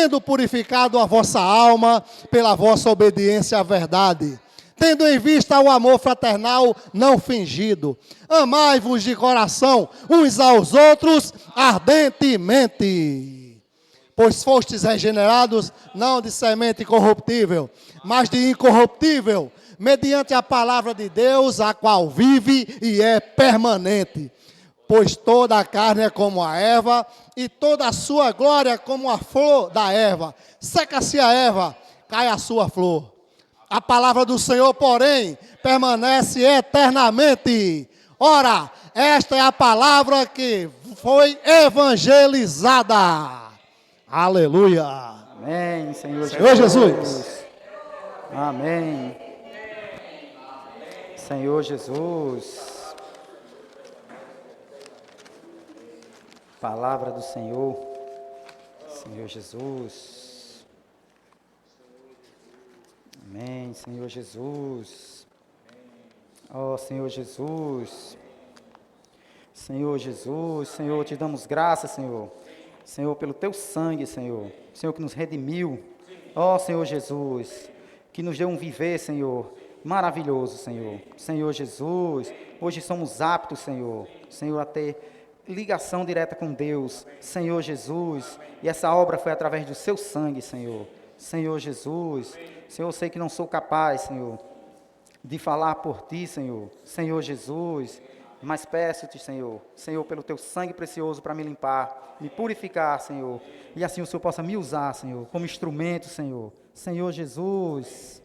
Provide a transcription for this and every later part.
tendo purificado a vossa alma pela vossa obediência à verdade, tendo em vista o amor fraternal não fingido. Amai-vos de coração uns aos outros ardentemente, pois fostes regenerados, não de semente corruptível, mas de incorruptível, mediante a palavra de Deus, a qual vive e é permanente. Pois toda a carne é como a erva, e toda a sua glória como a flor da erva. Seca-se a erva, cai a sua flor. A palavra do Senhor, porém, permanece eternamente. Ora, esta é a palavra que foi evangelizada. Aleluia. Amém, Senhor Jesus. Amém. Senhor Jesus. Palavra do Senhor. Senhor Jesus. Amém, Senhor Jesus. Ó Senhor Jesus. Senhor Jesus, Senhor, te damos graças, Senhor. Senhor, pelo teu sangue, Senhor. Senhor, que nos redimiu. Ó Senhor Jesus, que nos deu um viver, Senhor, maravilhoso, Senhor. Senhor Jesus, hoje somos aptos, Senhor. Senhor, a ter ligação direta com Deus, Senhor Jesus. E essa obra foi através do seu sangue, Senhor. Senhor Jesus, Senhor, eu sei que não sou capaz, Senhor, de falar por ti, Senhor. Senhor Jesus, mas peço-te, Senhor, Senhor, pelo teu sangue precioso para me limpar, me purificar, Senhor, e assim o Senhor possa me usar, Senhor, como instrumento, Senhor. Senhor Jesus,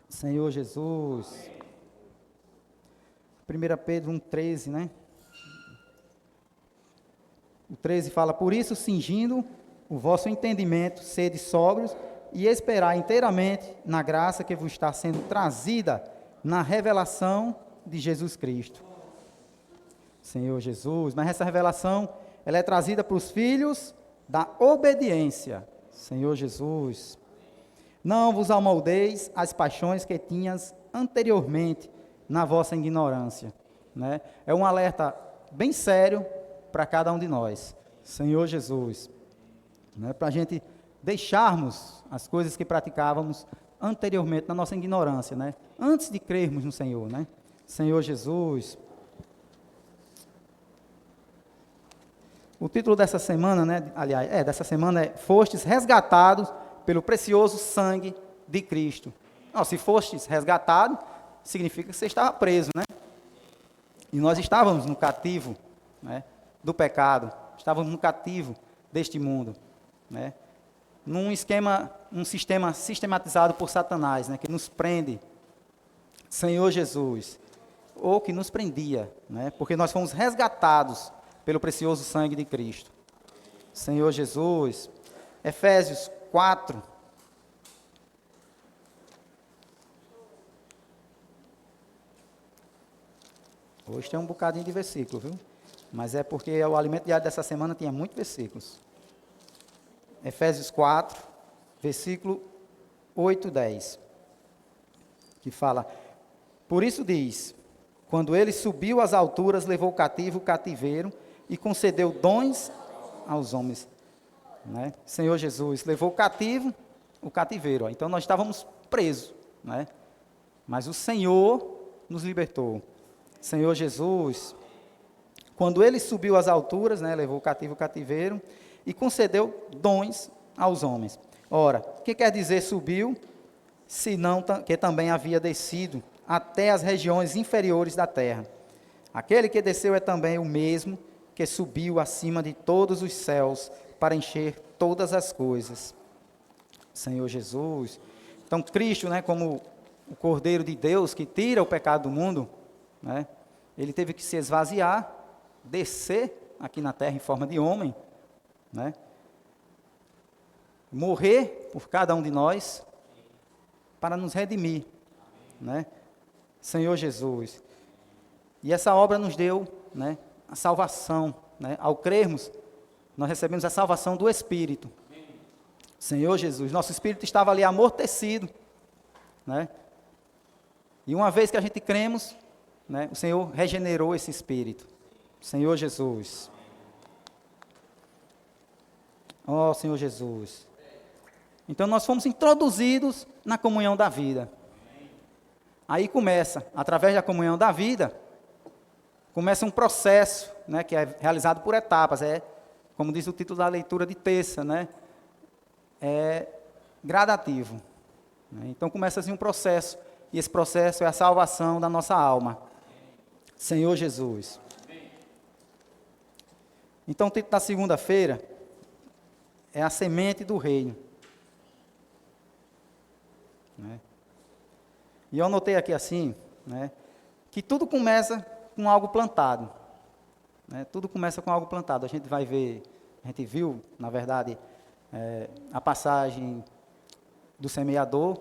Senhor Jesus. 1 Pedro 1,13, né? O 13 fala: por isso, cingindo o vosso entendimento, sede sóbrios e esperar inteiramente na graça que vos está sendo trazida na revelação de Jesus Cristo. Senhor Jesus, mas essa revelação, ela é trazida para os filhos da obediência. Senhor Jesus, não vos amoldeis as paixões que tinhas anteriormente na vossa ignorância, né? É um alerta bem sério para cada um de nós, Senhor Jesus, né? Para a gente deixarmos as coisas que praticávamos anteriormente na nossa ignorância, né? Antes de crermos no Senhor, né? Senhor Jesus. O título dessa semana, né? Aliás, dessa semana é Fostes resgatados pelo precioso sangue de Cristo. Não, se fostes resgatados, significa que você estava preso, né? E nós estávamos no cativo, né, do pecado, estávamos no cativo deste mundo, né? Um sistema sistematizado por Satanás, né, que nos prende, Senhor Jesus, ou que nos prendia, né, porque nós fomos resgatados pelo precioso sangue de Cristo. Senhor Jesus, Efésios 4. Hoje tem um bocadinho de versículo, viu? Mas é porque o alimento diário dessa semana tinha muitos versículos. Efésios 4, versículo 8 e 10. Que fala: por isso diz, quando ele subiu às alturas, levou cativo o cativeiro e concedeu dons aos homens. Né? Senhor Jesus, levou cativo o cativeiro. Ó. Então nós estávamos presos, né? Mas o Senhor nos libertou. Senhor Jesus, quando ele subiu às alturas, né, levou cativo o cativeiro e concedeu dons aos homens. Ora, o que quer dizer subiu, senão que também havia descido até as regiões inferiores da terra. Aquele que desceu é também o mesmo que subiu acima de todos os céus para encher todas as coisas. Senhor Jesus. Então Cristo, né, como o Cordeiro de Deus que tira o pecado do mundo, né, ele teve que se esvaziar, descer aqui na terra em forma de homem, né, morrer por cada um de nós para nos redimir, né? Senhor Jesus. E essa obra nos deu, né, a salvação, né? Ao crermos, nós recebemos a salvação do Espírito. Senhor Jesus, nosso espírito estava ali amortecido, né? E uma vez que a gente cremos, né, o Senhor regenerou esse espírito. Senhor Jesus. Ó Senhor Jesus. Então nós fomos introduzidos na comunhão da vida. Aí começa, através da comunhão da vida, começa um processo, né, que é realizado por etapas. Como diz o título da leitura de terça, né, é gradativo. Então começa assim um processo, e esse processo é a salvação da nossa alma. Senhor Jesus. Então o título da segunda-feira é a semente do reino. Né? E eu anotei aqui assim, né, que tudo começa com algo plantado. Né? Tudo começa com algo plantado. A gente vai ver, a gente viu, na verdade, a passagem do semeador,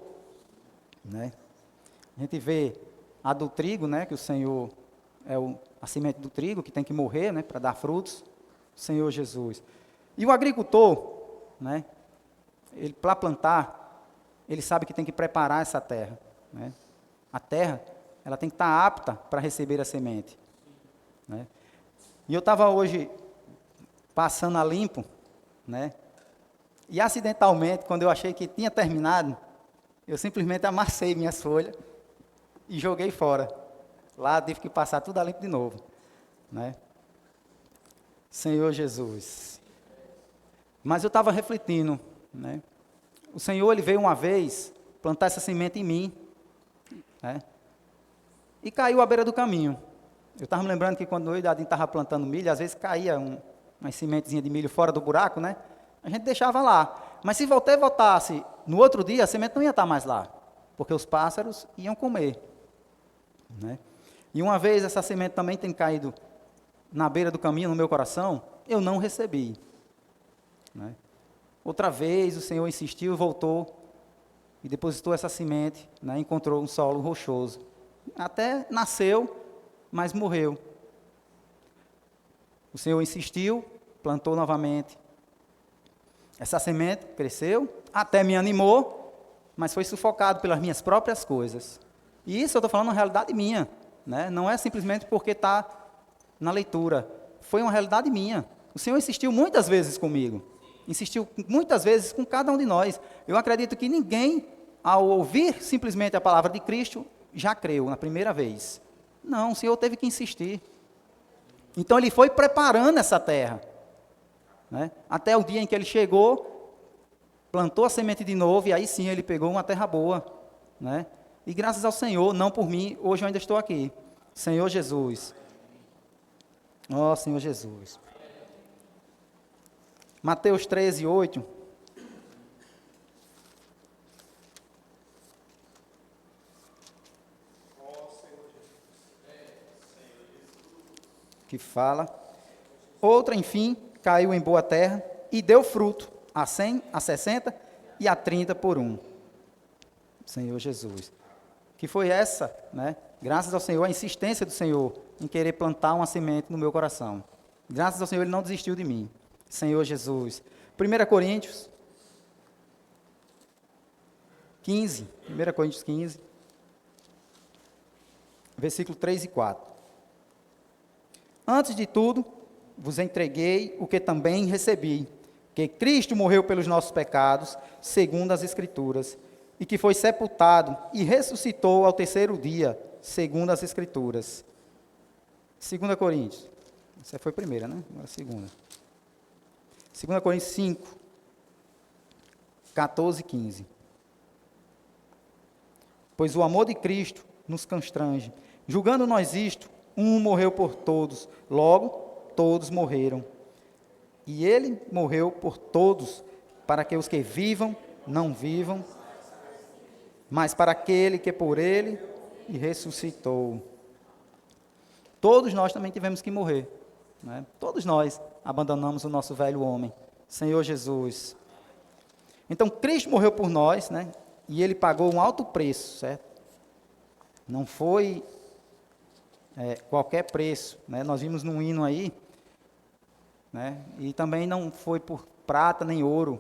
né? A gente vê a do trigo, né, que o Senhor é a semente do trigo, que tem que morrer, né, para dar frutos, o Senhor Jesus. E o agricultor, né, ele, para plantar, ele sabe que tem que preparar essa terra. Né? A terra, ela tem que estar apta para receber a semente. Né? E eu estava hoje passando a limpo, né? E acidentalmente, quando eu achei que tinha terminado, eu simplesmente amassei minhas folhas e joguei fora. Lá tive que passar tudo a limpo de novo. Né? Senhor Jesus. Mas eu estava refletindo, né? O Senhor, Ele veio uma vez plantar essa semente em mim, né? E caiu à beira do caminho. Eu estava me lembrando que quando eu e o Dadinho estava plantando milho, às vezes caía umas sementezinhas de milho fora do buraco, né? A gente deixava lá. Mas se voltasse no outro dia, a semente não ia estar mais lá, porque os pássaros iam comer. Né? E uma vez essa semente também tem caído na beira do caminho, no meu coração, eu não recebi. Né? Outra vez o Senhor insistiu, voltou e depositou essa semente, né? Encontrou um solo rochoso. Até nasceu, mas morreu. O Senhor insistiu, plantou novamente. Essa semente cresceu, até me animou, mas foi sufocado pelas minhas próprias coisas. E isso eu estou falando uma realidade minha, né? Não é simplesmente porque está na leitura. Foi uma realidade minha. O Senhor insistiu muitas vezes comigo. Insistiu muitas vezes com cada um de nós. Eu acredito que ninguém, ao ouvir simplesmente a palavra de Cristo, já creu na primeira vez. Não, o Senhor teve que insistir. Então Ele foi preparando essa terra. Né? Até o dia em que Ele chegou, plantou a semente de novo, e aí sim Ele pegou uma terra boa. Né? E graças ao Senhor, não por mim, hoje eu ainda estou aqui. Senhor Jesus. Ó Senhor Jesus. Mateus 13, 8. Que fala: outra, enfim, caiu em boa terra e deu fruto, a 100, a 60 e a 30 por um. Senhor Jesus. Que foi essa, né? Graças ao Senhor, a insistência do Senhor em querer plantar uma semente no meu coração. Graças ao Senhor, Ele não desistiu de mim. Senhor Jesus. 1 Coríntios 15, 1 Coríntios 15, versículo 3 e 4. Antes de tudo, vos entreguei o que também recebi, que Cristo morreu pelos nossos pecados, segundo as Escrituras, e que foi sepultado e ressuscitou ao terceiro dia, segundo as Escrituras. 2 Coríntios, essa foi a primeira, né? Agora a segunda. 2 Coríntios 5, 14 e 15. Pois o amor de Cristo nos constrange. Julgando nós isto, um morreu por todos, logo todos morreram. E Ele morreu por todos, para que os que vivam, não vivam, mas para aquele que por Ele e ressuscitou. Todos nós também tivemos que morrer. Né? Todos nós abandonamos o nosso velho homem, Senhor Jesus. Então Cristo morreu por nós, né? E Ele pagou um alto preço, certo? Não foi qualquer preço, né? Nós vimos num hino aí, né? E também não foi por prata nem ouro,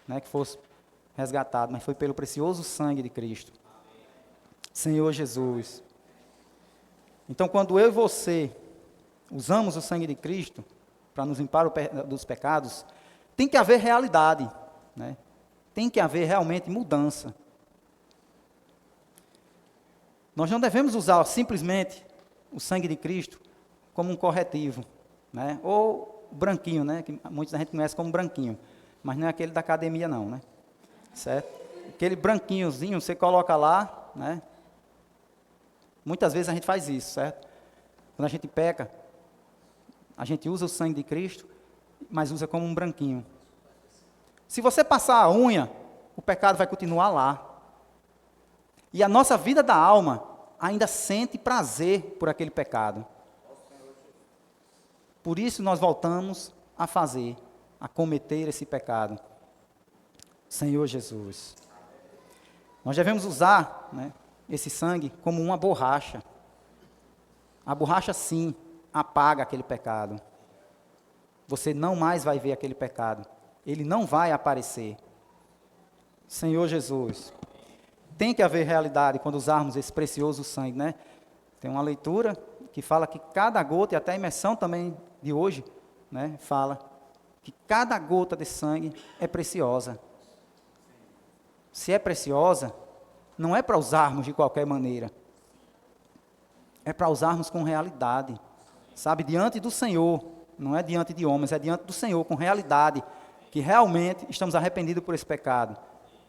né, que fosse resgatado, mas foi pelo precioso sangue de Cristo. Senhor Jesus. Então quando eu e você usamos o sangue de Cristo para nos limpar dos pecados, tem que haver realidade, né? tem que haver realmente mudança. Nós não devemos usar simplesmente o sangue de Cristo como um corretivo, né? Ou branquinho, né? Que muita gente conhece como branquinho, mas não é aquele da academia não, né? Certo? Aquele branquinhozinho você coloca lá, né? Muitas vezes a gente faz isso, certo? Quando a gente peca, a gente usa o sangue de Cristo, mas usa como um branquinho. Se você passar a unha, o pecado vai continuar lá. E a nossa vida da alma ainda sente prazer por aquele pecado. Por isso nós voltamos a fazer, a cometer esse pecado. Senhor Jesus. Nós devemos usar, né, esse sangue como uma borracha. A borracha, sim, apaga aquele pecado. Você não mais vai ver aquele pecado. Ele não vai aparecer. Senhor Jesus. Tem que haver realidade quando usarmos esse precioso sangue, né? Tem uma leitura que fala que cada gota, e até a imersão também de hoje, né, fala que cada gota de sangue é preciosa. Se é preciosa, não é para usarmos de qualquer maneira. É para usarmos com realidade. Sabe, diante do Senhor, não é diante de homens, é diante do Senhor, com realidade, que realmente estamos arrependidos por esse pecado.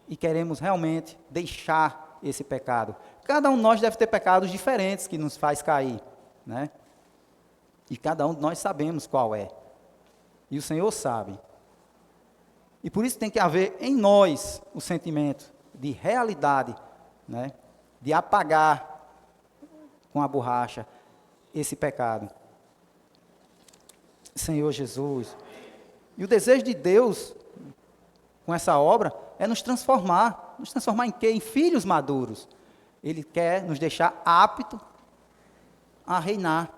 E queremos realmente deixar esse pecado. Cada um de nós deve ter pecados diferentes que nos faz cair, né? E cada um de nós sabemos qual é. E o Senhor sabe. E por isso tem que haver em nós o sentimento de realidade, né? De apagar com a borracha esse pecado. Senhor Jesus. E o desejo de Deus com essa obra é nos transformar. Nos transformar em quê? Em filhos maduros. Ele quer nos deixar aptos a reinar.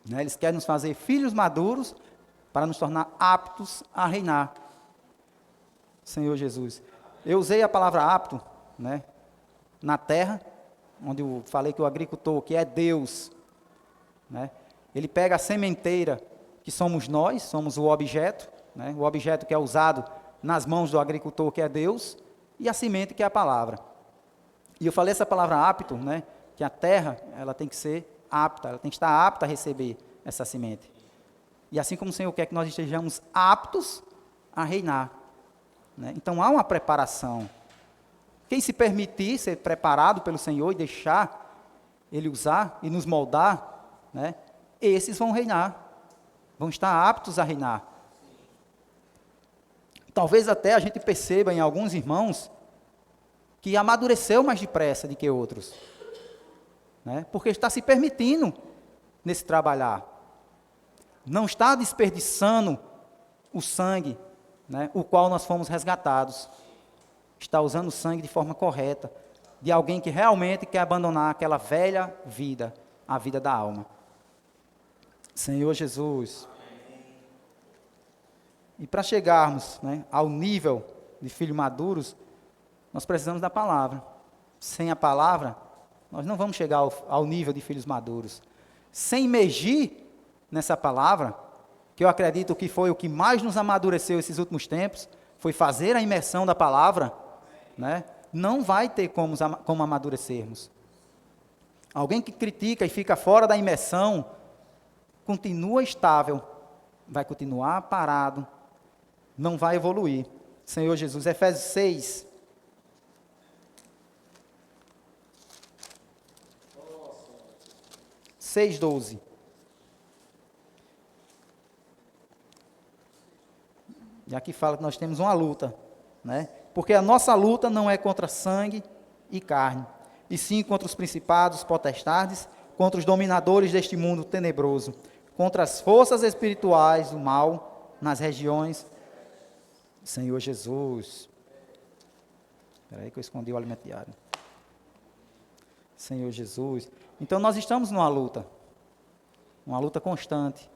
Né? Ele quer nos fazer filhos maduros para nos tornar aptos a reinar. Senhor Jesus. Eu usei a palavra apto, né, na terra, onde eu falei que o agricultor, que é Deus, né, ele pega a sementeira, que somos nós, somos o objeto, né, o objeto que é usado nas mãos do agricultor, que é Deus, e a semente, que é a palavra. E eu falei essa palavra apto, né, que a terra, ela tem que ser apta, ela tem que estar apta a receber essa semente. E assim como o Senhor quer que nós estejamos aptos a reinar, né? Então há uma preparação. Quem se permitir ser preparado pelo Senhor e deixar Ele usar e nos moldar, né, esses vão reinar, vão estar aptos a reinar. Talvez até a gente perceba em alguns irmãos que amadureceu mais depressa do que outros, né, porque está se permitindo nesse trabalhar. Não está desperdiçando o sangue, né, o qual nós fomos resgatados. Está usando o sangue de forma correta, de alguém que realmente quer abandonar aquela velha vida, a vida da alma. Senhor Jesus. E para chegarmos, né, ao nível de filhos maduros, nós precisamos da palavra. Sem a palavra, nós não vamos chegar ao nível de filhos maduros. Sem imergir nessa palavra, que eu acredito que foi o que mais nos amadureceu esses últimos tempos, foi fazer a imersão da palavra, né? Não vai ter como amadurecermos. Alguém que critica e fica fora da imersão, continua estável, vai continuar parado, não vai evoluir. Senhor Jesus, Efésios 6. Seis, 12. E aqui fala que nós temos uma luta, né? Porque a nossa luta não é contra sangue e carne, e sim contra os principados, potestades, contra os dominadores deste mundo tenebroso, contra as forças espirituais do mal nas regiões. Senhor Jesus. Espera aí que eu escondi o alimento diário. Senhor Jesus. Então nós estamos numa luta constante,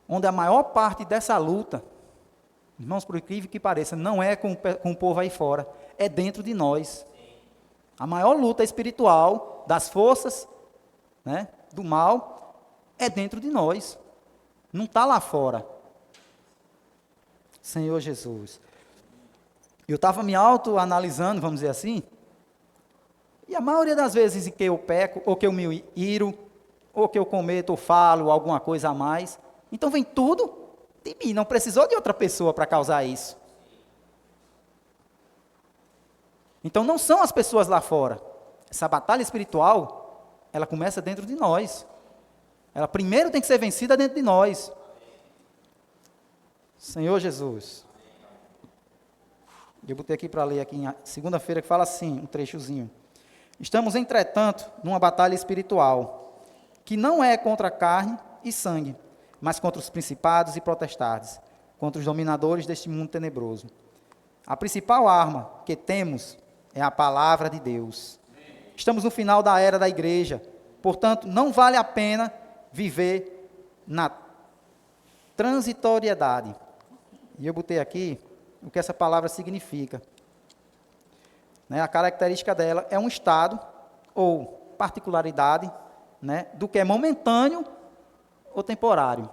onde a maior parte dessa luta, irmãos, por incrível que pareça, não é com o povo aí fora, é dentro de nós. A maior luta espiritual das forças, né, do mal é dentro de nós, não está lá fora. Senhor Jesus. Eu estava me autoanalisando, vamos dizer assim, e a maioria das vezes em que eu peco, ou que eu me iro, ou que eu cometo ou falo alguma coisa a mais, então vem tudo de mim, não precisou de outra pessoa para causar isso. Então não são as pessoas lá fora. Essa batalha espiritual, ela começa dentro de nós. Ela primeiro tem que ser vencida dentro de nós. Senhor Jesus. Eu botei aqui para ler aqui em segunda-feira que fala assim, um trechozinho. Estamos, entretanto, numa batalha espiritual, que não é contra carne e sangue, mas contra os principados e potestades, contra os dominadores deste mundo tenebroso. A principal arma que temos é a palavra de Deus. Estamos no final da era da igreja, portanto, não vale a pena viver na transitoriedade. E eu botei aqui o que essa palavra significa. Né, a característica dela é um estado ou particularidade, né, do que é momentâneo ou temporário.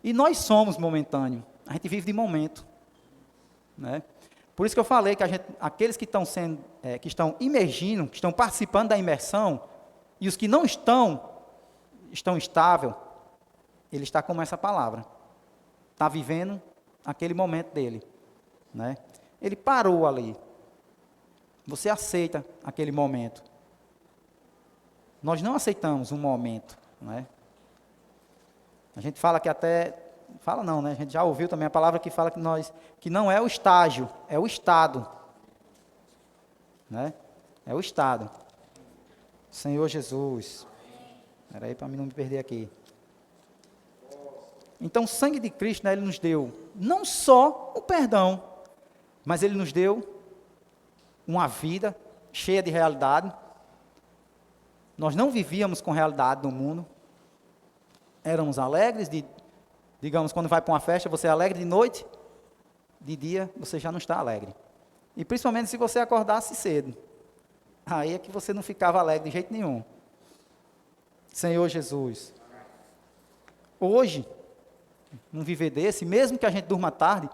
E nós somos momentâneo, a gente vive de momento. Né? Por isso que eu falei que aqueles que estão sendo, que estão imergindo, que estão participando da imersão, e os que não estão estável, ele está como essa palavra. Está vivendo aquele momento dele. Né? Ele parou ali. Você aceita aquele momento. Nós não aceitamos um momento. Né? A gente fala que até... Fala não, né? A gente já ouviu também a palavra que fala que não é o estágio, é o estado. Né? É o estado. Senhor Jesus. Espera aí para mim não me perder aqui. Então o sangue de Cristo, né, ele nos deu não só o perdão, mas ele nos deu uma vida cheia de realidade. Nós não vivíamos com realidade no mundo. Éramos alegres, digamos, quando vai para uma festa, você é alegre de noite, de dia você já não está alegre. E principalmente se você acordasse cedo. Aí é que você não ficava alegre de jeito nenhum. Senhor Jesus. Hoje, num viver desse, mesmo que a gente durma tarde,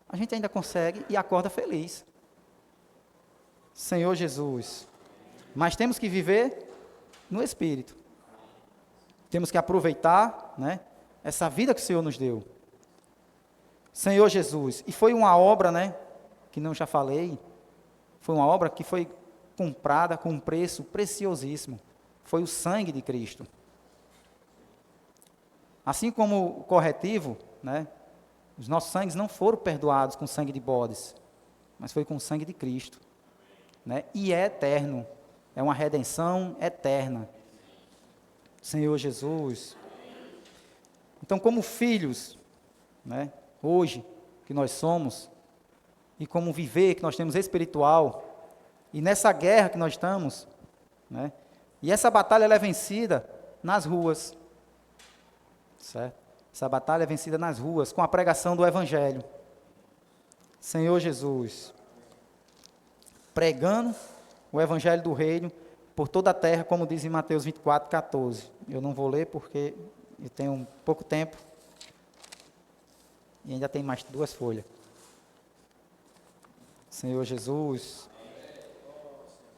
a gente ainda consegue e acorda feliz. Senhor Jesus. Mas temos que viver no Espírito. Temos que aproveitar, né, essa vida que o Senhor nos deu. Senhor Jesus. E foi uma obra, né, que não já falei, foi uma obra que foi comprada com um preço preciosíssimo. Foi o sangue de Cristo. Assim como o corretivo, né, os nossos sangues não foram perdoados com sangue de bodes, mas foi com o sangue de Cristo. Né, e é eterno. É uma redenção eterna. Senhor Jesus. Então, como filhos, né, hoje, que nós somos, e como viver que nós temos espiritual, e nessa guerra que nós estamos, né, e essa batalha ela é vencida nas ruas, certo? Essa batalha é vencida nas ruas, com a pregação do Evangelho. Senhor Jesus, pregando o Evangelho do Reino por toda a terra, como diz em Mateus 24, 14. Eu não vou ler porque eu tenho pouco tempo e ainda tem mais 2 folhas. Senhor Jesus.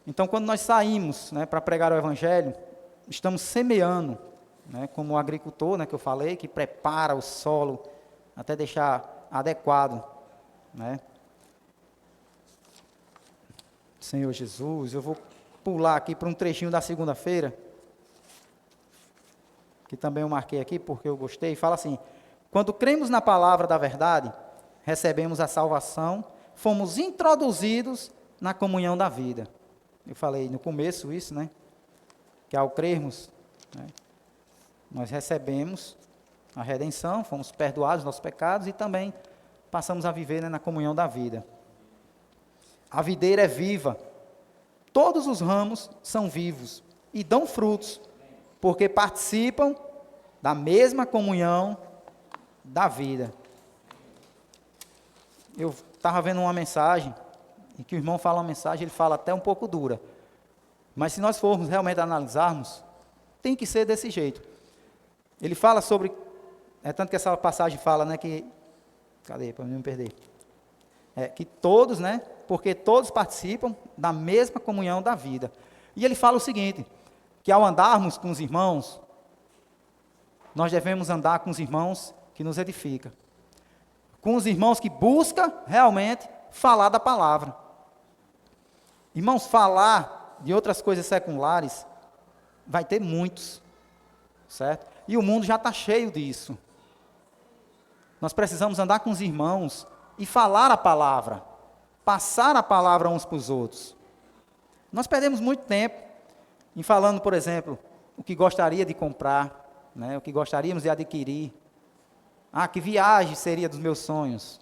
Então, quando nós saímos, né, para pregar o Evangelho, estamos semeando, né, como o agricultor, né, que eu falei, que prepara o solo até deixar adequado. Né? Senhor Jesus, eu vou pular aqui para um trechinho da segunda-feira, que também eu marquei aqui porque eu gostei, fala assim: quando cremos na palavra da verdade, recebemos a salvação, fomos introduzidos na comunhão da vida. Eu falei no começo isso, né? Que ao crermos, né, nós recebemos a redenção, fomos perdoados dos nossos pecados e também passamos a viver, né, na comunhão da vida. A videira é viva, todos os ramos são vivos e dão frutos, porque participam da mesma comunhão da vida. Eu estava vendo uma mensagem, em que o irmão fala uma mensagem, ele fala até um pouco dura, mas se nós formos realmente analisarmos, tem que ser desse jeito. Ele fala sobre, tanto que essa passagem fala, né, que, cadê, para não me perder, que todos, né? Porque todos participam da mesma comunhão da vida. E ele fala o seguinte, que ao andarmos com os irmãos, nós devemos andar com os irmãos que nos edificam. Com os irmãos que buscam realmente falar da palavra. Irmãos, falar de outras coisas seculares, vai ter muitos, certo? E o mundo já está cheio disso. Nós precisamos andar com os irmãos e falar a palavra, passar a palavra uns para os outros. Nós perdemos muito tempo em falando, por exemplo, o que gostaria de comprar, né, o que gostaríamos de adquirir. Que viagem seria dos meus sonhos,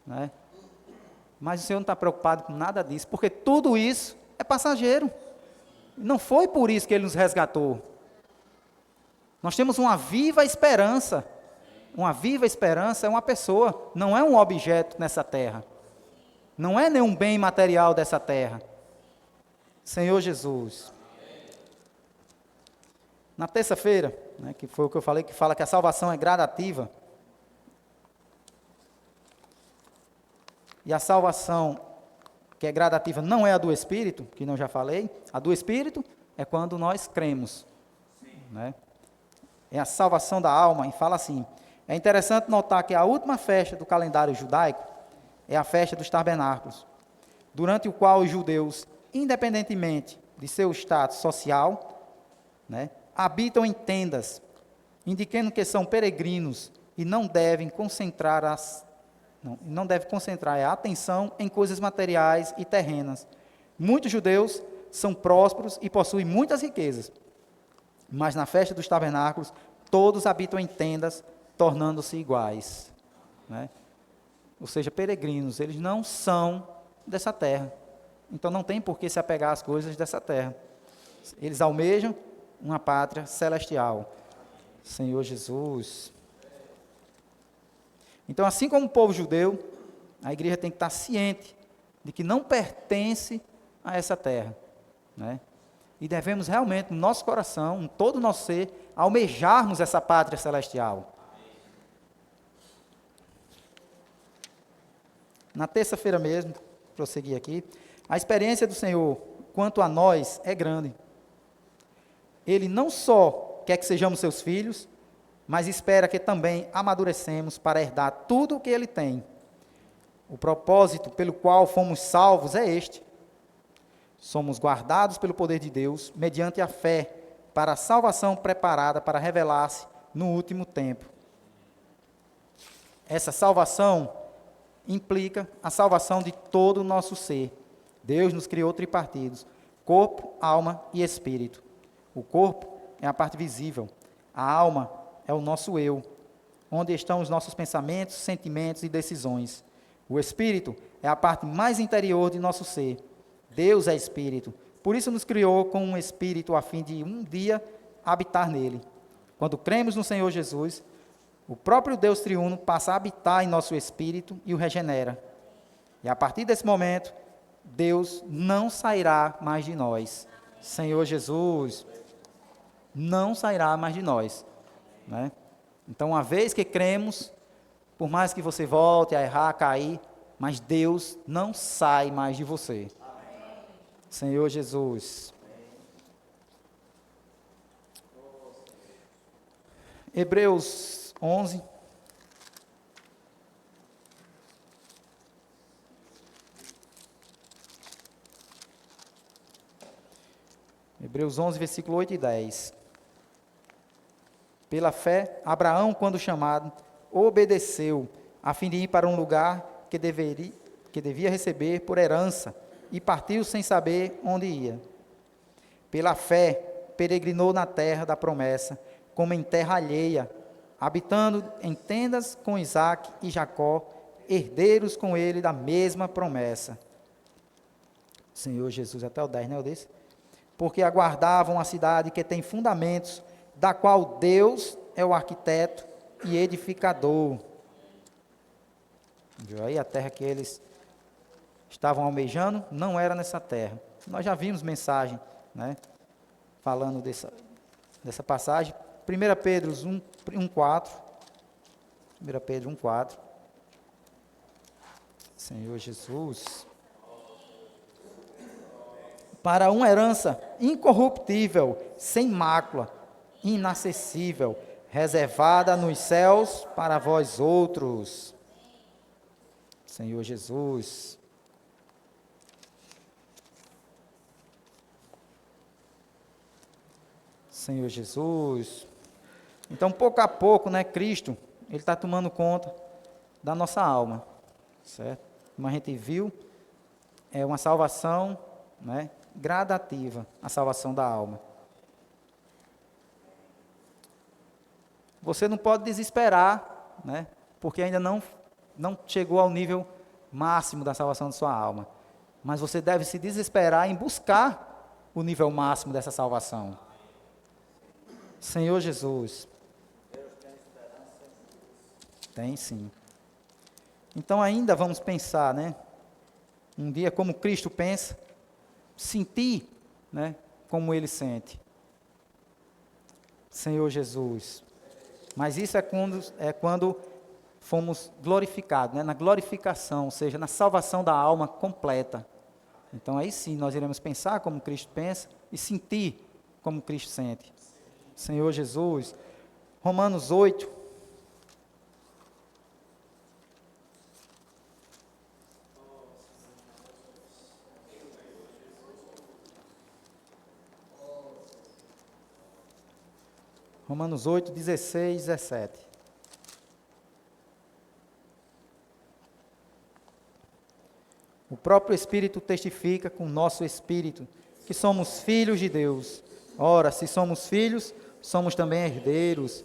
né? Mas o Senhor não está preocupado com nada disso, porque tudo isso é passageiro. Não foi por isso que Ele nos resgatou. Nós temos uma viva esperança. Uma viva esperança é uma pessoa, não é um objeto nessa terra. Não é nenhum bem material dessa terra. Senhor Jesus. Na terça-feira, né, que foi o que eu falei, que fala que a salvação é gradativa. E a salvação que é gradativa não é a do Espírito, que não já falei. A do Espírito é quando nós cremos. Né? É a salvação da alma, e fala assim. É interessante notar que a última festa do calendário judaico é a festa dos tabernáculos, durante o qual os judeus, independentemente de seu status social, né, habitam em tendas, indicando que são peregrinos e não devem concentrar a atenção em coisas materiais e terrenas. Muitos judeus são prósperos e possuem muitas riquezas, mas na festa dos tabernáculos todos habitam em tendas, tornando-se iguais, né? Ou seja, peregrinos, eles não são dessa terra, então não tem por que se apegar às coisas dessa terra. Eles almejam uma pátria celestial. Senhor Jesus. Então, assim como o povo judeu, a igreja tem que estar ciente de que não pertence a essa terra, né? E devemos realmente, no nosso coração, em todo o nosso ser, almejarmos essa pátria celestial. Na terça-feira mesmo, prosseguir aqui, a experiência do Senhor quanto a nós é grande. Ele não só quer que sejamos seus filhos, mas espera que também amadurecemos para herdar tudo o que Ele tem. O propósito pelo qual fomos salvos é este. Somos guardados pelo poder de Deus, mediante a fé, para a salvação preparada para revelar-se no último tempo. Essa salvação implica a salvação de todo o nosso ser. Deus nos criou tripartidos, corpo, alma e espírito. O corpo é a parte visível, a alma é o nosso eu, onde estão os nossos pensamentos, sentimentos e decisões. O espírito é a parte mais interior de nosso ser. Deus é espírito, por isso nos criou com um espírito a fim de um dia habitar nele. Quando cremos no Senhor Jesus, o próprio Deus triuno passa a habitar em nosso espírito e o regenera. E a partir desse momento, Deus não sairá mais de nós. Senhor Jesus, não sairá mais de nós, né? Então, uma vez que cremos, por mais que você volte a errar, a cair, mas Deus não sai mais de você. Amém. Senhor Jesus. Hebreus 11. Hebreus 11, versículo 8 e 10. Pela fé, Abraão, quando chamado, obedeceu, a fim de ir para um lugar que devia receber por herança, e partiu sem saber onde ia. Pela fé, peregrinou na terra da promessa, como em terra alheia, habitando em tendas com Isaque e Jacó, herdeiros com ele da mesma promessa. Senhor Jesus, até o 10, né, eu disse? Porque aguardavam a cidade que tem fundamentos, da qual Deus é o arquiteto e edificador. Viu aí a terra que eles estavam almejando? Não era nessa terra. Nós já vimos mensagem, né, falando dessa passagem. 1 Pedro 1,4. 1 Pedro 1,4. Senhor Jesus. Para uma herança incorruptível, sem mácula, inacessível, reservada nos céus para vós outros. Senhor Jesus. Senhor Jesus. Então, pouco a pouco, né, Cristo, Ele está tomando conta da nossa alma, certo? Como a gente viu, é uma salvação, né, gradativa, a salvação da alma. Você não pode desesperar, né, porque ainda não chegou ao nível máximo da salvação de sua alma. Mas você deve se desesperar em buscar o nível máximo dessa salvação. Senhor Jesus. Tem sim. Então ainda vamos pensar, né? Um dia como Cristo pensa, sentir, né? Como Ele sente. Senhor Jesus. Mas isso é quando fomos glorificados, né? Na glorificação, ou seja, na salvação da alma completa. Então aí sim nós iremos pensar como Cristo pensa e sentir como Cristo sente. Senhor Jesus. Romanos 8. Romanos 8, 16, 17. O próprio Espírito testifica com o nosso Espírito que somos filhos de Deus. Ora, se somos filhos, somos também herdeiros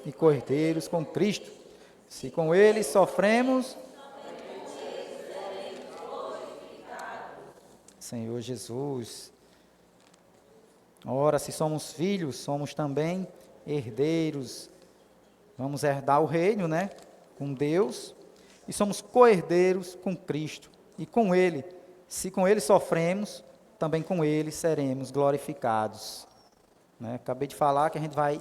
e co-herdeiros com Cristo. Se com Ele sofremos, Senhor Jesus. Ora, se somos filhos, somos também herdeiros. Vamos herdar o reino, né? Com Deus. E somos co-herdeiros com Cristo. E com Ele, se com Ele sofremos, também com Ele seremos glorificados. Né? Acabei de falar que a gente vai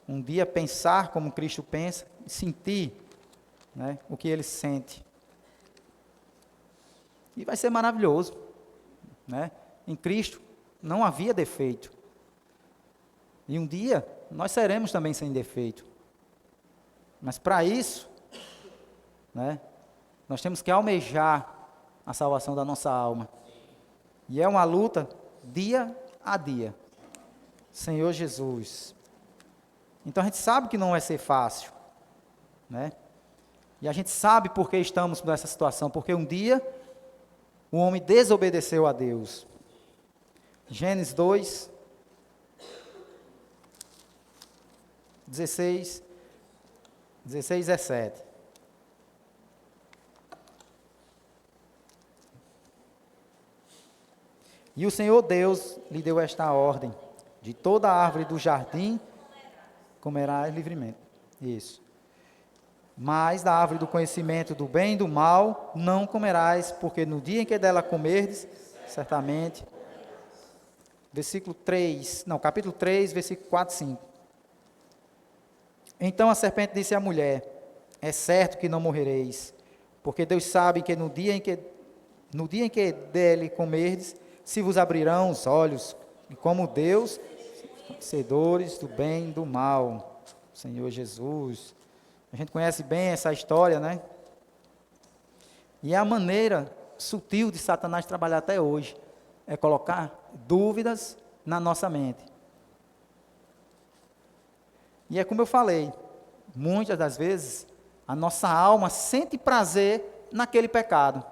um dia pensar como Cristo pensa e sentir, né, o que Ele sente. E vai ser maravilhoso. Né? Em Cristo não havia defeito. E um dia nós seremos também sem defeito. Mas para isso, né, nós temos que almejar a salvação da nossa alma. E é uma luta dia a dia. Senhor Jesus. Então a gente sabe que não vai ser fácil, né? E a gente sabe por que estamos nessa situação, porque um dia o homem desobedeceu a Deus. Gênesis 2, 16, 17. E o Senhor Deus lhe deu esta ordem: de toda a árvore do jardim comerás livremente. Isso. Mas da árvore do conhecimento do bem e do mal não comerás, porque no dia em que dela comerdes, certamente. Capítulo 3, versículo 4 e 5. Então a serpente disse à mulher: é certo que não morrereis, porque Deus sabe que no dia em que dele comerdes, se vos abrirão os olhos, e como Deus, conhecedores do bem e do mal. Senhor Jesus. A gente conhece bem essa história, né? E é a maneira sutil de Satanás trabalhar até hoje, é colocar dúvidas na nossa mente. E é como eu falei, muitas das vezes, a nossa alma sente prazer naquele pecado.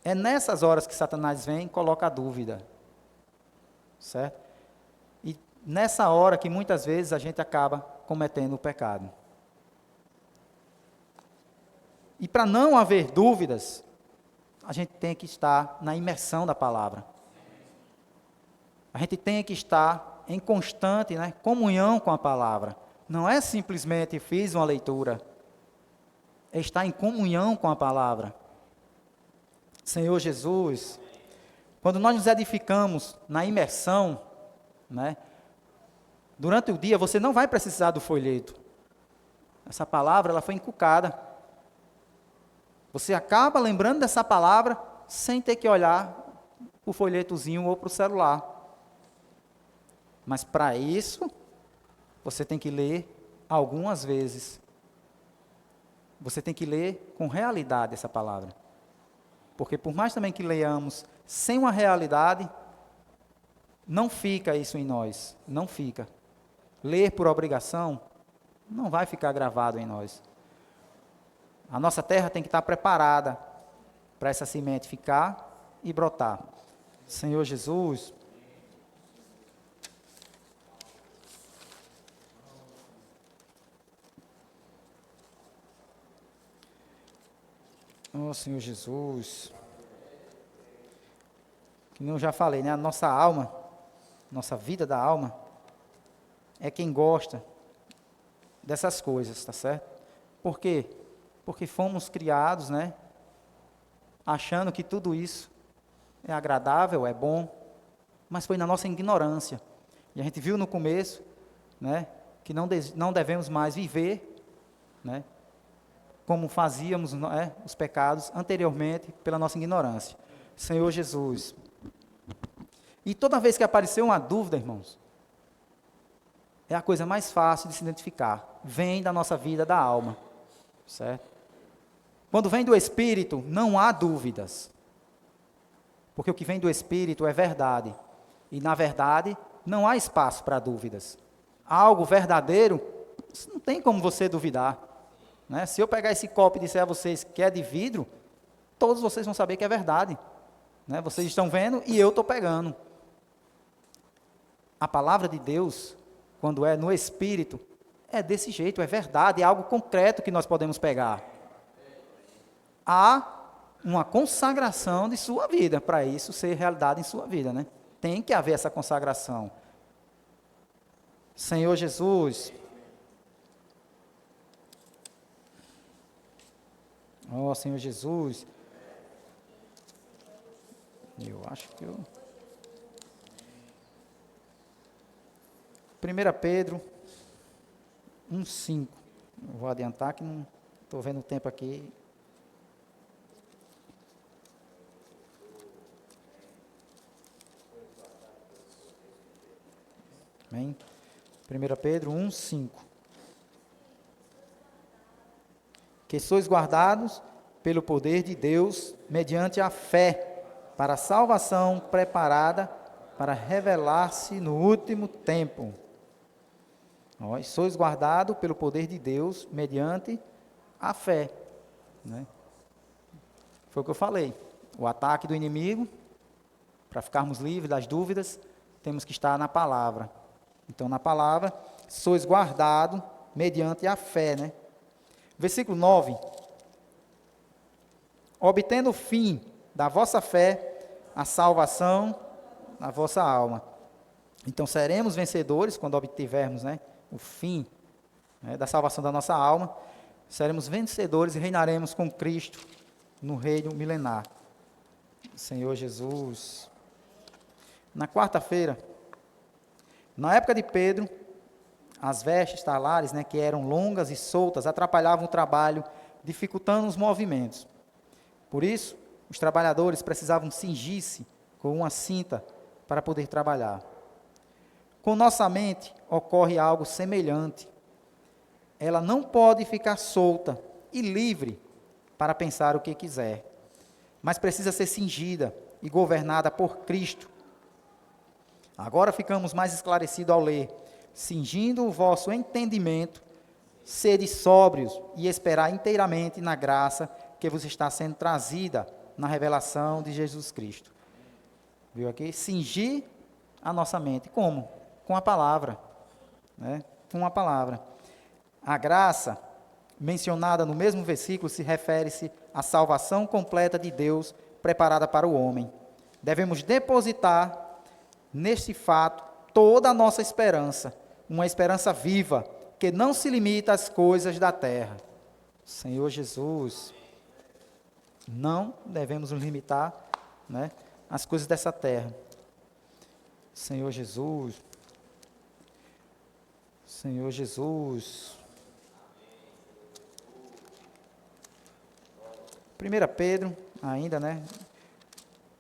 É nessas horas que Satanás vem e coloca a dúvida, certo? E nessa hora que muitas vezes a gente acaba cometendo o pecado. E para não haver dúvidas, a gente tem que estar na imersão da palavra. A gente tem que estar em constante, né, comunhão com a palavra. Não é simplesmente fiz uma leitura. É estar em comunhão com a palavra. Senhor Jesus, quando nós nos edificamos na imersão, né, durante o dia você não vai precisar do folheto. Essa palavra, ela foi inculcada. Você acaba lembrando dessa palavra sem ter que olhar o folhetozinho ou para o celular. Mas para isso, você tem que ler algumas vezes. Você tem que ler com realidade essa palavra. Porque por mais também que leiamos sem uma realidade, não fica isso em nós, não fica. Ler por obrigação não vai ficar gravado em nós. A nossa terra tem que estar preparada para essa semente ficar e brotar. Senhor Jesus, oh Senhor Jesus, que eu já falei, né? A nossa alma, nossa vida da alma, é quem gosta dessas coisas, tá certo? Por quê? Porque fomos criados, né? Achando que tudo isso é agradável, é bom, mas foi na nossa ignorância. E a gente viu no começo, né? Que não devemos mais viver, né? Como fazíamos, né, os pecados anteriormente pela nossa ignorância. Senhor Jesus. E toda vez que aparecer uma dúvida, irmãos, é a coisa mais fácil de se identificar. Vem da nossa vida da alma, certo? Quando vem do Espírito, não há dúvidas. Porque o que vem do Espírito é verdade. E na verdade, não há espaço para dúvidas. Algo verdadeiro, não tem como você duvidar. Né? Se eu pegar esse copo e disser a vocês que é de vidro, todos vocês vão saber que é verdade. Né? Vocês estão vendo e eu estou pegando. A palavra de Deus, quando é no Espírito, é desse jeito, é verdade, é algo concreto que nós podemos pegar. Há uma consagração de sua vida, para isso ser realidade em sua vida, né? Tem que haver essa consagração. Senhor Jesus, ó Senhor Jesus, eu acho que eu... 1 Pedro 1,5. Vou adiantar que não estou vendo o tempo aqui. Amém? 1 Pedro 1,5. Que sois guardados pelo poder de Deus, mediante a fé, para a salvação preparada para revelar-se no último tempo. Nós sois guardados pelo poder de Deus, mediante a fé. Né? Foi o que eu falei. O ataque do inimigo, para ficarmos livres das dúvidas, temos que estar na palavra. Então, na palavra, sois guardados mediante a fé, né? Versículo 9. Obtendo o fim da vossa fé, a salvação na vossa alma. Então, seremos vencedores quando obtivermos, né, o fim, né, da salvação da nossa alma. Seremos vencedores e reinaremos com Cristo no reino milenar. Senhor Jesus. Na quarta-feira, na época de Pedro, as vestes talares, né, que eram longas e soltas, atrapalhavam o trabalho, dificultando os movimentos. Por isso, os trabalhadores precisavam cingir-se com uma cinta para poder trabalhar. Com nossa mente ocorre algo semelhante. Ela não pode ficar solta e livre para pensar o que quiser, mas precisa ser cingida e governada por Cristo. Agora ficamos mais esclarecidos ao ler: cingindo o vosso entendimento, sede sóbrios e esperar inteiramente na graça que vos está sendo trazida na revelação de Jesus Cristo. Viu aqui? Cingir a nossa mente. Como? Com a palavra. Né? Com a palavra. A graça, mencionada no mesmo versículo, se refere-se à salvação completa de Deus preparada para o homem. Devemos depositar neste fato toda a nossa esperança, uma esperança viva, que não se limita às coisas da terra. Senhor Jesus, não devemos nos limitar, né, às coisas dessa terra. Senhor Jesus, Senhor Jesus. 1 Pedro, ainda, né?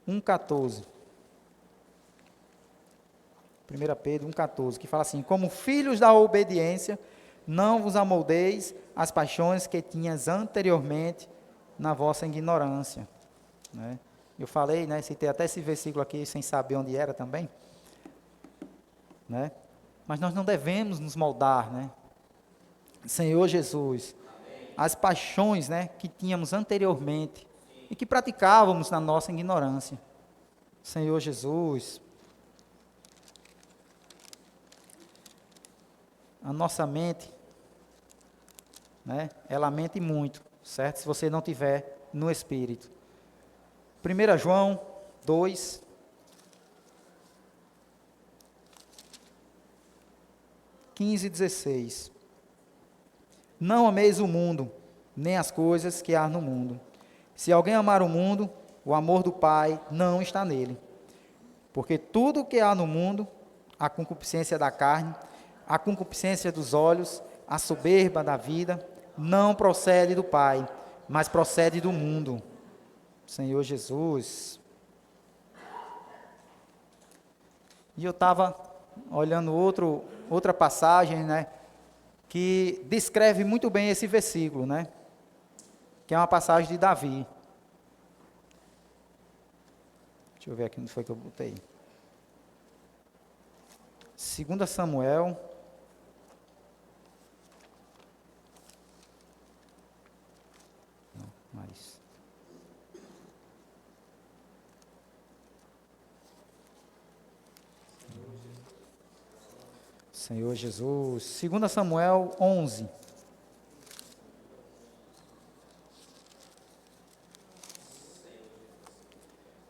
1,14. 1 Pedro 1,14, que fala assim: como filhos da obediência, não vos amoldeis as paixões que tinhas anteriormente na vossa ignorância. Né? Eu falei, né, citei até esse versículo aqui sem saber onde era também. Né? Mas nós não devemos nos moldar, né? Senhor Jesus, as paixões, né, que tínhamos anteriormente e que praticávamos na nossa ignorância. Senhor Jesus, a nossa mente, né, ela mente muito, certo? Se você não tiver no Espírito. 1 João 2, 15 e 16. Não ameis o mundo, nem as coisas que há no mundo. Se alguém amar o mundo, o amor do Pai não está nele. Porque tudo o que há no mundo, a concupiscência da carne, a concupiscência dos olhos, a soberba da vida, não procede do Pai, mas procede do mundo. Senhor Jesus. E eu estava olhando outra passagem, né, que descreve muito bem esse versículo, né, que é uma passagem de Davi. Deixa eu ver aqui onde foi que eu botei. 2 Samuel. Não, mais. Senhor Jesus. 2 Samuel 11.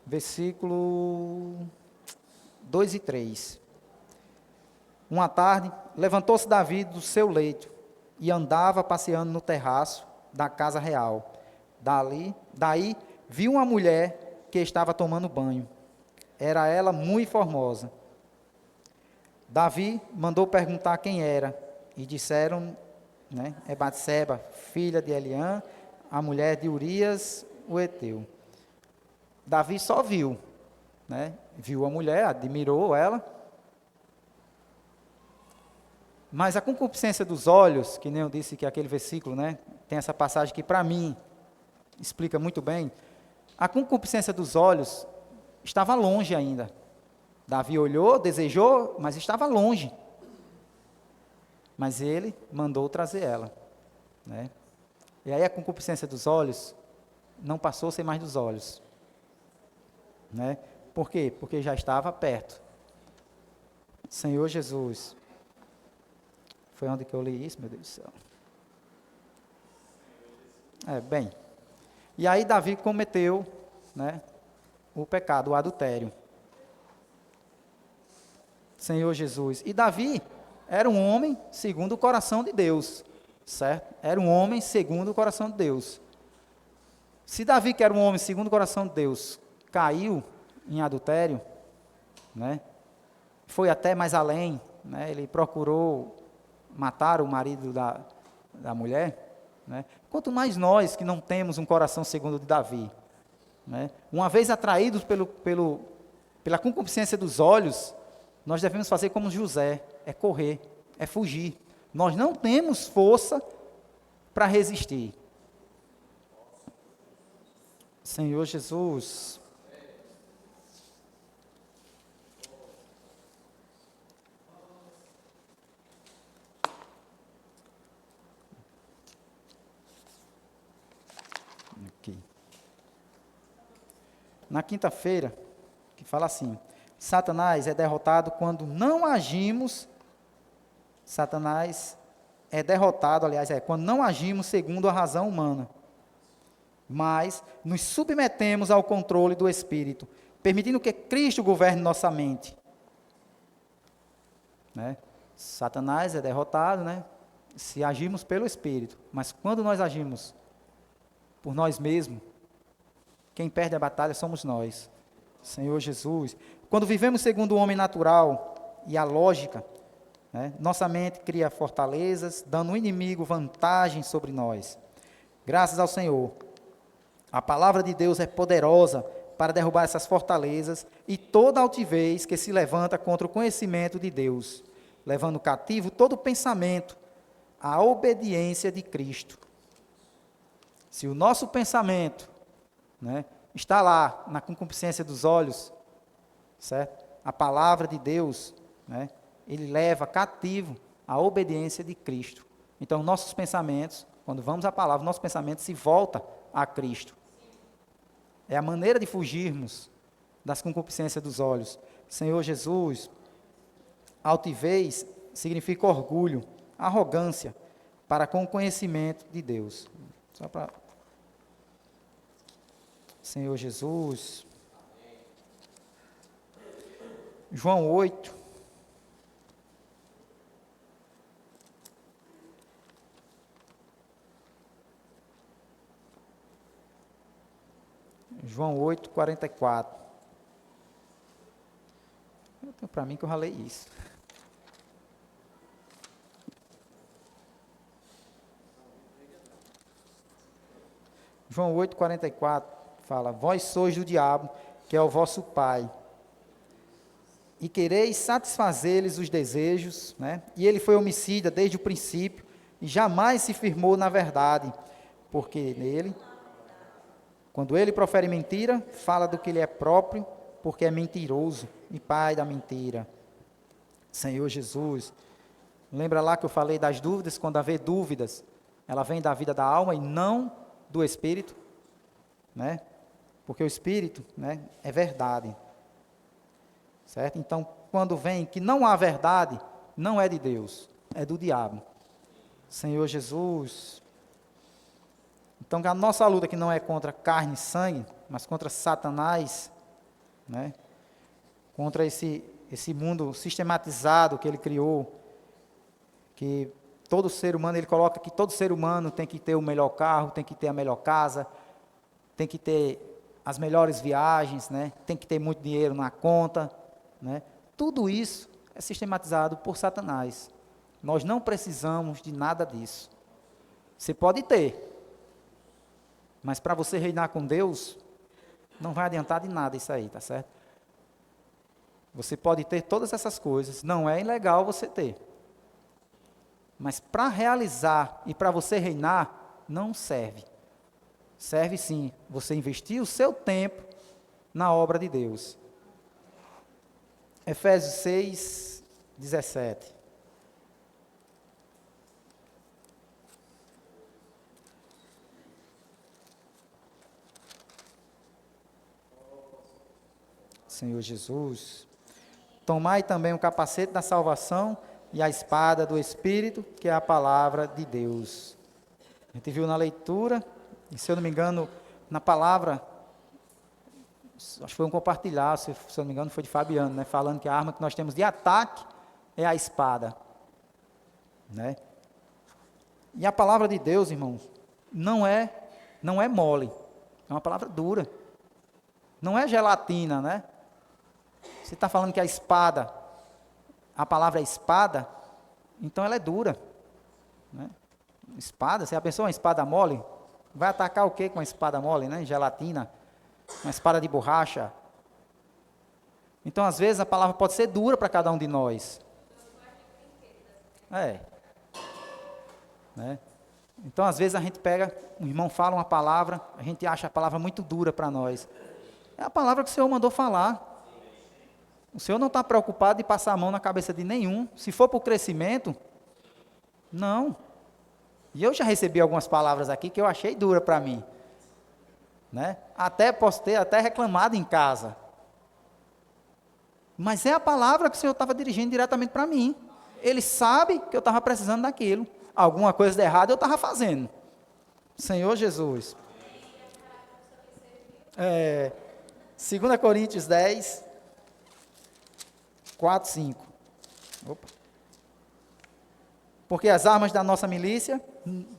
Versículo 2 e 3. Uma tarde, levantou-se Davi do seu leito e andava passeando no terraço da casa real. Daí, viu uma mulher que estava tomando banho. Era ela muito formosa. Davi mandou perguntar quem era, e disseram, né, é Batseba, filha de Eliã, a mulher de Urias, o heteu. Davi só viu, né, viu a mulher, admirou ela, mas a concupiscência dos olhos, que nem eu disse que aquele versículo, né, tem essa passagem que para mim explica muito bem, a concupiscência dos olhos estava longe ainda. Davi olhou, desejou, mas estava longe. Mas ele mandou trazer ela. Né? E aí a concupiscência dos olhos não passou a ser mais dos olhos. Né? Por quê? Porque já estava perto. Senhor Jesus. Foi onde que eu li isso, meu Deus do céu? Bem. E aí Davi cometeu, né, o pecado, o adultério. Senhor Jesus. E Davi era um homem segundo o coração de Deus, certo? Era um homem segundo o coração de Deus. Se Davi, que era um homem segundo o coração de Deus, caiu em adultério, né? Foi até mais além, né? Ele procurou matar o marido da mulher, né? Quanto mais nós que não temos um coração segundo o de Davi, né? Uma vez atraídos pela concupiscência dos olhos, nós devemos fazer como José, é correr, é fugir. Nós não temos força para resistir. Senhor Jesus. Aqui. Na quinta-feira, que fala assim: Satanás é derrotado quando não agimos. Satanás é derrotado, aliás, quando não agimos segundo a razão humana, mas nos submetemos ao controle do Espírito, permitindo que Cristo governe nossa mente. Né? Satanás é derrotado, né, se agimos pelo Espírito, mas quando nós agimos por nós mesmos, quem perde a batalha somos nós. Senhor Jesus. Quando vivemos segundo o homem natural e a lógica, né, nossa mente cria fortalezas, dando ao inimigo vantagem sobre nós. Graças ao Senhor, A palavra de Deus é poderosa para derrubar essas fortalezas e toda altivez que se levanta contra o conhecimento de Deus, levando cativo todo pensamento à obediência de Cristo. Se o nosso pensamento, né, está lá na concupiscência dos olhos, certo? A palavra de Deus, né, ele leva cativo a obediência de Cristo. Então, nossos pensamentos, quando vamos à palavra, nosso pensamento se volta a Cristo. É a maneira de fugirmos das concupiscências dos olhos. Senhor Jesus, altivez significa orgulho, arrogância, para com o conhecimento de Deus. Só para... Senhor Jesus. João 8. João 8, 44. Eu tenho para mim que eu ralei isso. João 8, 44 fala: Vós sois do diabo, que é o vosso pai, e quereis satisfazer-lhes os desejos, né? E ele foi homicida desde o princípio, e jamais se firmou na verdade, porque nele, quando ele profere mentira, fala do que ele é próprio, porque é mentiroso e pai da mentira. Senhor Jesus, lembra lá que eu falei das dúvidas? Quando haver dúvidas, ela vem da vida da alma e não do espírito, né? Porque o espírito, né, é verdade. Certo? Então, quando vem que não há verdade, não é de Deus, é do diabo. Senhor Jesus. Então, a nossa luta que não é contra carne e sangue, mas contra Satanás, né? Contra esse mundo sistematizado que ele criou, que todo ser humano, ele coloca que todo ser humano tem que ter o melhor carro, tem que ter a melhor casa, tem que ter as melhores viagens, né? Tem que ter muito dinheiro na conta, né? Tudo isso é sistematizado por Satanás. Nós não precisamos de nada disso. Você pode ter, mas para você reinar com Deus, não vai adiantar de nada isso aí, tá certo? Você pode ter todas essas coisas, não é ilegal você ter. Mas para realizar e para você reinar, não serve. Serve sim, você investir o seu tempo na obra de Deus. Efésios 6, 17. Senhor Jesus, tomai também o capacete da salvação e a espada do Espírito, que é a palavra de Deus. A gente viu na leitura, e se eu não me engano, na palavra, acho que foi um compartilhar, se eu não me engano foi de Fabiano, né, falando que a arma que nós temos de ataque é a espada, né? E a palavra de Deus, irmãos, não é mole, é uma palavra dura, não é gelatina, né? Você está falando que a espada, a palavra é espada, então ela é dura, né? Espada, você já pensou uma espada mole? Vai atacar o que com uma espada mole, né? Gelatina, uma espada de borracha. Então, às vezes, a palavra pode ser dura para cada um de nós. É. Né? Então, às vezes, a gente pega, um irmão fala uma palavra, a gente acha a palavra muito dura para nós. É a palavra que o Senhor mandou falar. O Senhor não está preocupado de passar a mão na cabeça de nenhum. Se for para o crescimento, não. E eu já recebi algumas palavras aqui que eu achei dura para mim. Né? Até posso ter até reclamado em casa. Mas é a palavra que o Senhor estava dirigindo diretamente para mim. Ele sabe que eu estava precisando daquilo. Alguma coisa de errado eu estava fazendo. Senhor Jesus. 2 Coríntios 10, 4, 5. Opa. Porque as armas da nossa milícia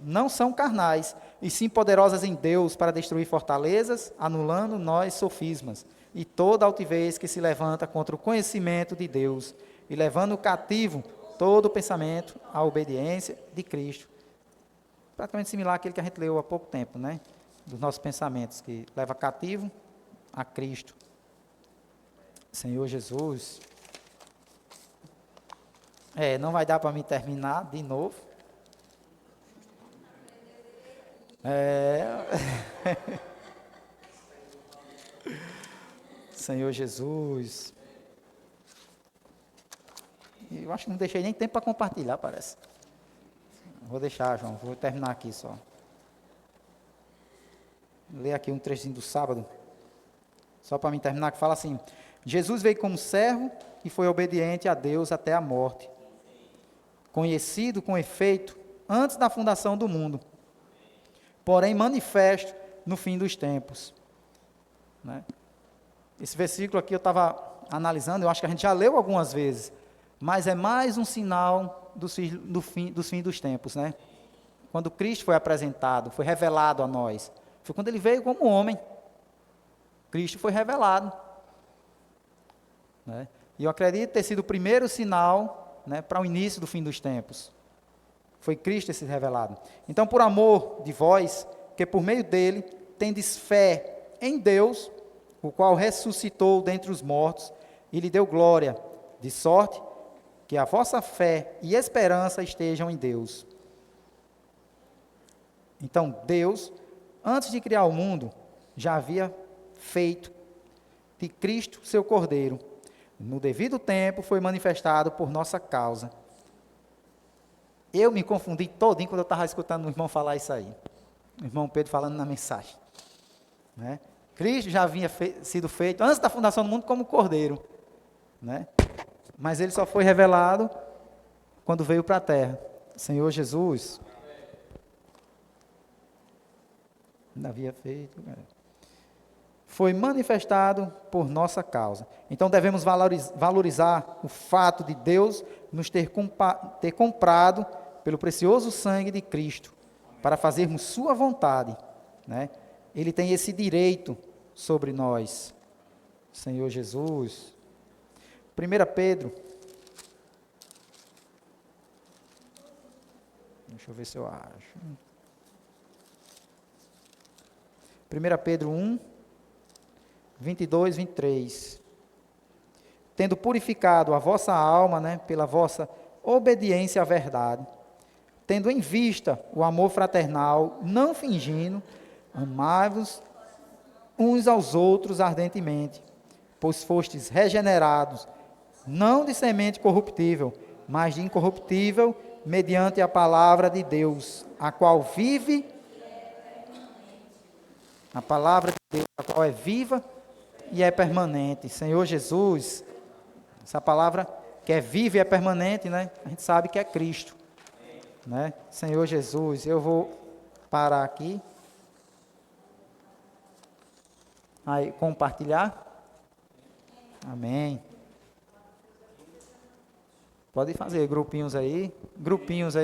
não são carnais, e sim poderosas em Deus para destruir fortalezas, anulando nós sofismas, e toda altivez que se levanta contra o conhecimento de Deus, e levando cativo todo o pensamento à obediência de Cristo. Praticamente similar àquele que a gente leu há pouco tempo, né? dos nossos pensamentos, que leva cativo a Cristo. Senhor Jesus. Não vai dar para me terminar de novo. Senhor Jesus. Eu acho que não deixei nem tempo para compartilhar, parece. Vou deixar, João. Vou terminar aqui só. Vou ler aqui um trechinho do sábado. Só para me terminar, que fala assim: Jesus veio como servo e foi obediente a Deus até a morte. Conhecido com efeito antes da fundação do mundo. Porém manifesto no fim dos tempos. Né? Esse versículo aqui eu estava analisando, eu acho que a gente já leu algumas vezes, mas é mais um sinal dos fins dos tempos, né? Quando Cristo foi apresentado, foi revelado a nós, foi quando ele veio como homem. Cristo foi revelado. Né? E eu acredito ter sido o primeiro sinal, né, para o início do fim dos tempos. Foi Cristo esse revelado. Então, por amor de vós, que por meio dele tendes fé em Deus, o qual ressuscitou dentre os mortos e lhe deu glória, de sorte que a vossa fé e esperança estejam em Deus. Então, Deus, antes de criar o mundo, já havia feito de Cristo seu Cordeiro. No devido tempo foi manifestado por nossa causa. Eu me confundi todinho quando eu estava escutando o irmão falar isso aí. O irmão Pedro falando na mensagem. Né? Cristo já havia sido feito antes da fundação do mundo como Cordeiro. Né? Mas ele só foi revelado quando veio para a terra. Senhor Jesus. Ainda havia feito. Foi manifestado por nossa causa. Então devemos valorizar o fato de Deus nos ter comprado pelo precioso sangue de Cristo, para fazermos sua vontade. Né? Ele tem esse direito sobre nós. Senhor Jesus. 1 Pedro. Deixa eu ver se eu acho. 1 Pedro 1, 22, 23. Tendo purificado a vossa alma, né, pela vossa obediência à verdade, tendo em vista o amor fraternal, não fingindo, amai-vos uns aos outros ardentemente, pois fostes regenerados, não de semente corruptível, mas de incorruptível, mediante a palavra de Deus, a qual vive, a palavra de Deus, a qual é viva e é permanente. Senhor Jesus, essa palavra que é viva e é permanente, né? A gente sabe que é Cristo. Né? Senhor Jesus, eu vou parar aqui. Aí, compartilhar. Amém. Pode fazer grupinhos aí, grupinhos.